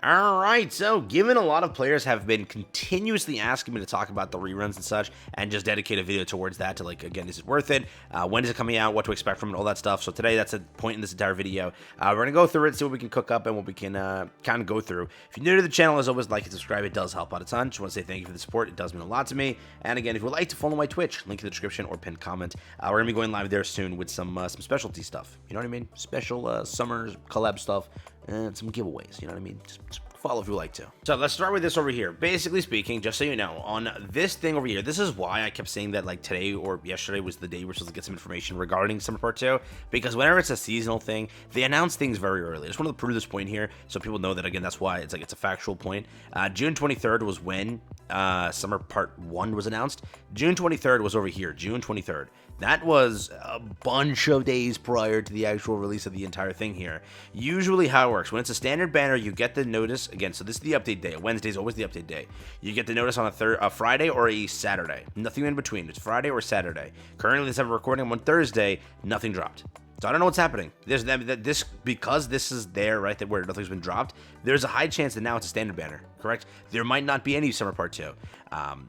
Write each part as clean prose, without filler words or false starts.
Alright, so given a lot of players have been continuously asking me to talk about the reruns and such, and just dedicate a video towards that to, like, again, is it worth it? When is it coming out? What to expect from it? All that stuff. So today, that's a point in this entire video. We're going to go through it, see what we can cook up, and what we can kind of go through. If you're new to the channel, as always, like and subscribe. It does help out a ton. Just want to say thank you for the support. It does mean a lot to me. And again, if you would like to follow my Twitch, link in the description or pinned comment. We're going to be going live there soon with some specialty stuff. You know what I mean? Special summer collab stuff and some giveaways. You know what I mean? Just follow if you like to. So let's start with this over here. Basically speaking, just so you know, on this thing over here, this is why I kept saying that, like, today or yesterday was the day we're supposed to get some information regarding Summer Part 2, because whenever it's a seasonal thing, they announce things very early. I just wanted to prove this point here so people know that, again, that's why it's like it's a factual point. June 23rd was when Summer Part 1 was announced. June 23rd was over here, June 23rd. That was a bunch of days prior to the actual release of the entire thing here. Usually how it works, when it's a standard banner, you get the notice, again, so this is the update day. Wednesday is always the update day. You get the notice on a Friday or a Saturday. Nothing in between. It's Friday or Saturday. Currently, as I'm recording on Thursday, nothing dropped. So I don't know what's happening. Because this is there, right, that where nothing's been dropped, there's a high chance that now it's a standard banner, correct? There might not be any Summer Part 2,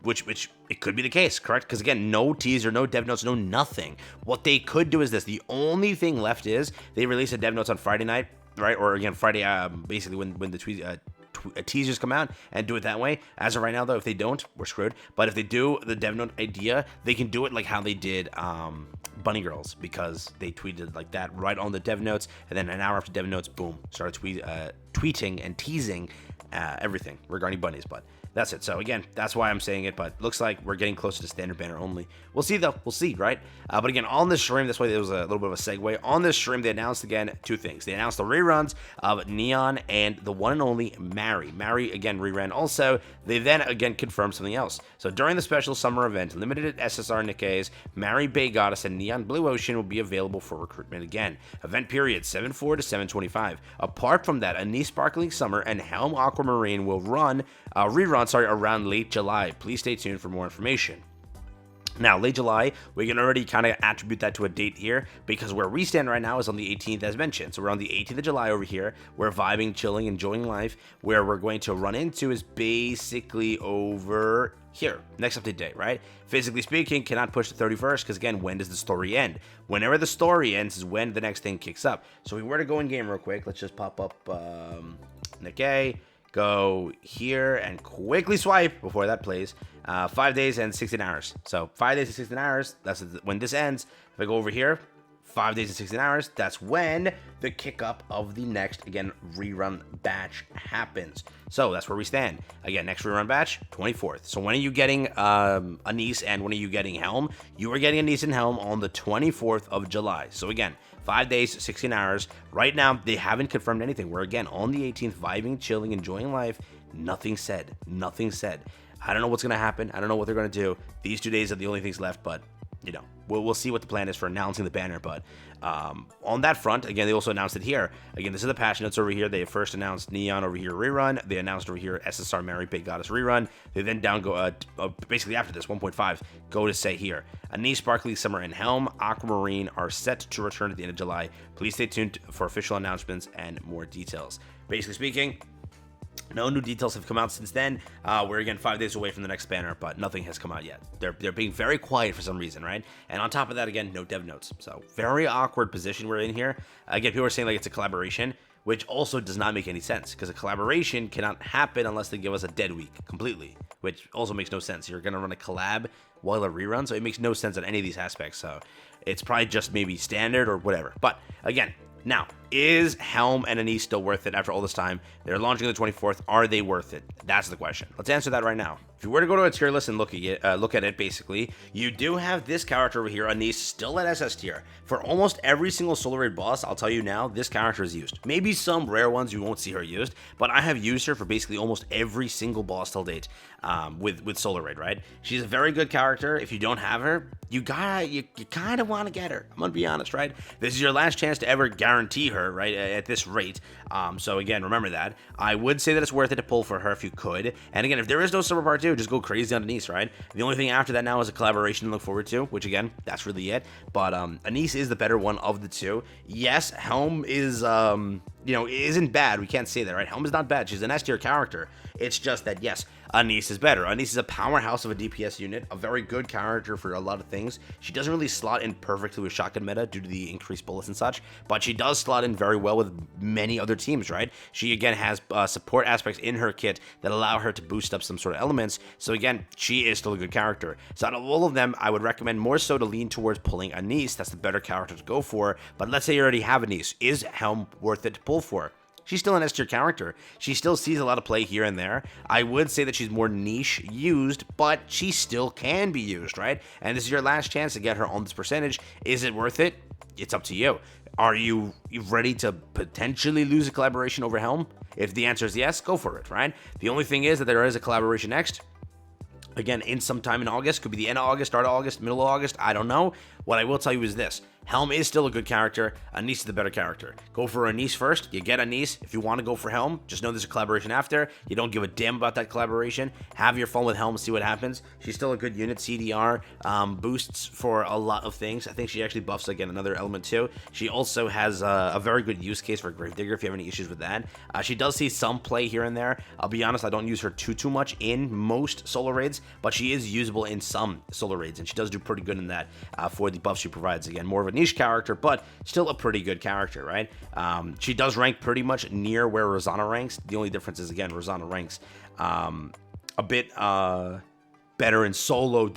which it could be the case, correct? Because again, no teaser, no dev notes, no nothing. What they could do is this. The only thing left is they release a dev notes on Friday night, right? Or again, Friday, basically when the teasers come out, and do it that way. As of right now, though, if they don't, we're screwed. But if they do the dev note idea, they can do it like how they did Bunny Girls, because they tweeted like that right on the dev notes, and then an hour after dev notes, boom, started tweeting and teasing everything regarding bunnies. But that's it. So again, that's why I'm saying it, but looks like we're getting closer to standard banner only. We'll see, though. We'll see, right? But again, on this stream, that's why there was a little bit of a segue. On this stream, they announced, again, two things. They announced the reruns of Neon and the one and only Mary. Mary, again, reran also. They then, again, confirmed something else. So during the special summer event, limited at SSR Nikke's, Mary Bay Goddess and Neon Blue Ocean will be available for recruitment again. Event period, 7/4 to 7/25. Apart from that, Anise Sparkling Summer and Helm Aquamarine will rerun around late July. Please stay tuned for more information. Now, late July, we can already kind of attribute that to a date here, because where we stand right now is on the 18th, as mentioned. So we're on the 18th of July over here. We're vibing, chilling, enjoying life. Where we're going to run into is basically over here. Next update date, right? Physically speaking, cannot push the 31st, because again, when does the story end? Whenever the story ends is when the next thing kicks up. So if we were to go in game real quick, let's just pop up Nikke. Go here and quickly swipe before that plays. 5 days and 16 hours. So 5 days and 16 hours, that's when this ends. If I go over here, 5 days and 16 hours, that's when the kick up of the next, again, rerun batch happens. So that's where we stand. Again, next rerun batch, 24th. So when are you getting Anise and when are you getting Helm? You are getting Anise and Helm on the 24th of July. So again, 5 days, 16 hours. Right now, they haven't confirmed anything. We're, again, on the 18th, vibing, chilling, enjoying life. Nothing said. Nothing said. I don't know what's going to happen. I don't know what they're going to do. These 2 days are the only things left, but, you know, we'll see what the plan is for announcing the banner. But on that front, again, they also announced it here. Again, this is the patch notes over here. They first announced Neon over here rerun. They announced over here SSR Mary Big Goddess rerun. They then basically after this 1.5 go to say here Anise, Sparkly Summer, and Helm Aquamarine are set to return at the end of July. Please stay tuned for official announcements and more details. Basically speaking, no new details have come out since then. We're again 5 days away from the next banner, but nothing has come out yet. They're being very quiet for some reason, right? And on top of that, again, no dev notes. So very awkward position we're in here. Again, people are saying like it's a collaboration, which also does not make any sense, because a collaboration cannot happen unless they give us a dead week completely, which also makes no sense. You're gonna run a collab while a rerun, so it makes no sense on any of these aspects. So it's probably just maybe standard or whatever. But again, now, is Helm and Anise still worth it after all this time? They're launching on the 24th. Are they worth it? That's the question. Let's answer that right now. If you were to go to a tier list and look at it, basically, you do have this character over here, Anise, still at SS tier. For almost every single solo raid boss, I'll tell you now, this character is used. Maybe some rare ones you won't see her used, but I have used her for basically almost every single boss till date with solo raid, right? She's a very good character. If you don't have her, you kind of want to get her. I'm gonna be honest, right? This is your last chance to ever guarantee her, right, at this rate. So again, remember that. I would say that it's worth it to pull for her if you could. And again, if there is no Summer Part 2, just go crazy on Anise, right? The only thing after that now is a collaboration to look forward to, which again, that's really it. But Anise is the better one of the two. Yes, Helm is isn't bad. We can't say that, right? Helm is not bad. She's an S tier character. It's just that, yes, Anise is better. Anise is a powerhouse of a DPS unit, a very good character for a lot of things. She doesn't really slot in perfectly with shotgun meta due to the increased bullets and such, but she does slot in very well with many other teams, right? She, again, has support aspects in her kit that allow her to boost up some sort of elements. So, again, she is still a good character. So, out of all of them, I would recommend more so to lean towards pulling Anise. That's the better character to go for. But let's say you already have Anise. Is Helm worth it to pull for? She's still an S tier character. She still sees a lot of play here and there. I would say that she's more niche used, but she still can be used, right? And this is your last chance to get her on this percentage. Is it worth it? It's up to you. Are you ready to potentially lose a collaboration over Helm? If the answer is yes, go for it, right? The only thing is that there is a collaboration next. Again, in sometime in August. Could be the end of August, start of August, middle of August. I don't know. What I will tell you is this. Helm is still a good character. Anise is the better character. Go for Anise first. You get Anise. If you want to go for Helm, just know there's a collaboration after. You don't give a damn about that collaboration. Have your fun with Helm, see what happens. She's still a good unit. CDR boosts for a lot of things. I think she actually buffs, again, another element too. She also has a very good use case for Gravedigger if you have any issues with that. She does see some play here and there. I'll be honest, I don't use her too much in most solo raids, but she is usable in some solo raids, and she does do pretty good in that for the buffs she provides. Again, more of a niche character, but still a pretty good character, right? She does rank pretty much near where Rosanna ranks. The only difference is, again, Rosanna ranks a bit better in solo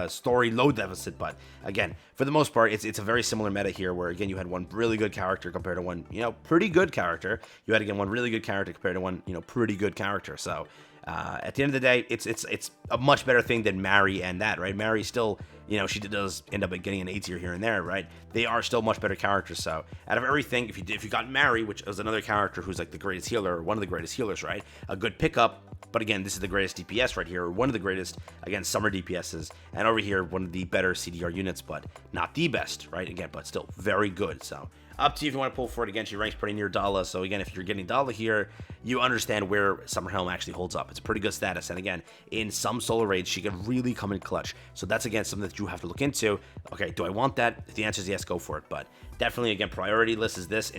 story low deficit, but again, for the most part, it's a very similar meta here, where again you had one really good character compared to one pretty good character. You had, again, one really good character compared to one pretty good character. So at the end of the day, it's a much better thing than Mary and that, right? Mary still, she does end up getting an A tier here and there, right? They are still much better characters. So out of everything, if you got Mary, which is another character who's like the greatest healer, or one of the greatest healers, right? A good pickup. But again, this is the greatest DPS right here, or one of the greatest, again, summer DPSs. And over here, one of the better CDR units, but not the best, right? Again, but still very good. So up to you if you want to pull for it. Again, she ranks pretty near Dala. So again, if you're getting Dala here, you understand where Summer Helm actually holds up. It's a pretty good status. And again, in some solo raids, she can really come in clutch. So that's, again, something that you have to look into. Okay, do I want that? If the answer is yes, go for it. But definitely, again, priority list is this,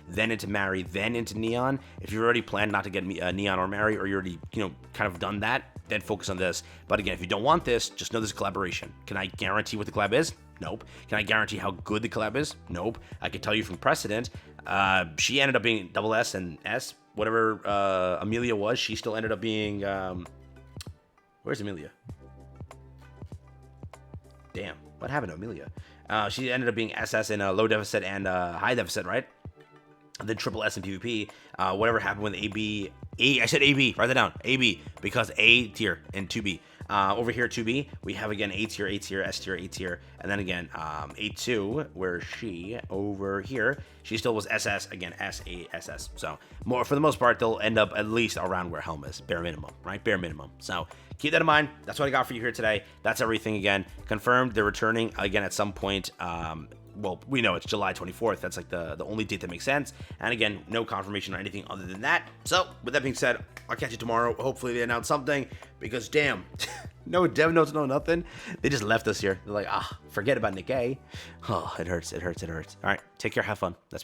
then into Mary, then into Neon. If you've already planned not to get Neon or Mary, or you already, kind of done that, then focus on this. But again, if you don't want this, just know there's a collaboration. Can I guarantee what the collab is? Nope. Can I guarantee how good the collab is? Nope. I can tell you from precedent, she ended up being double S and S. Whatever Amelia was, she still ended up being... where's Amelia? Damn. What happened to Amelia? She ended up being SS in a low deficit and high deficit, right? And then triple S in PvP. Whatever happened with I said AB. Write that down. AB, because A tier and 2B. Over here, 2B, we have, again, A tier, A tier, S tier, A tier, and then again, A2, where she, over here, she still was SS, again, SASS. So, for the most part, they'll end up at least around where Helm is, bare minimum, right? Bare minimum. So, keep that in mind. That's what I got for you here today. That's everything, again. Confirmed, they're returning, again, at some point. Well, we know it's July 24th. That's like the only date that makes sense. And again, no confirmation or anything other than that. So, with that being said, I'll catch you tomorrow. Hopefully they announce something, because damn, no dev notes, no nothing. They just left us here. They're like, forget about Nikke. Oh, it hurts. All right, take care. Have fun. That's been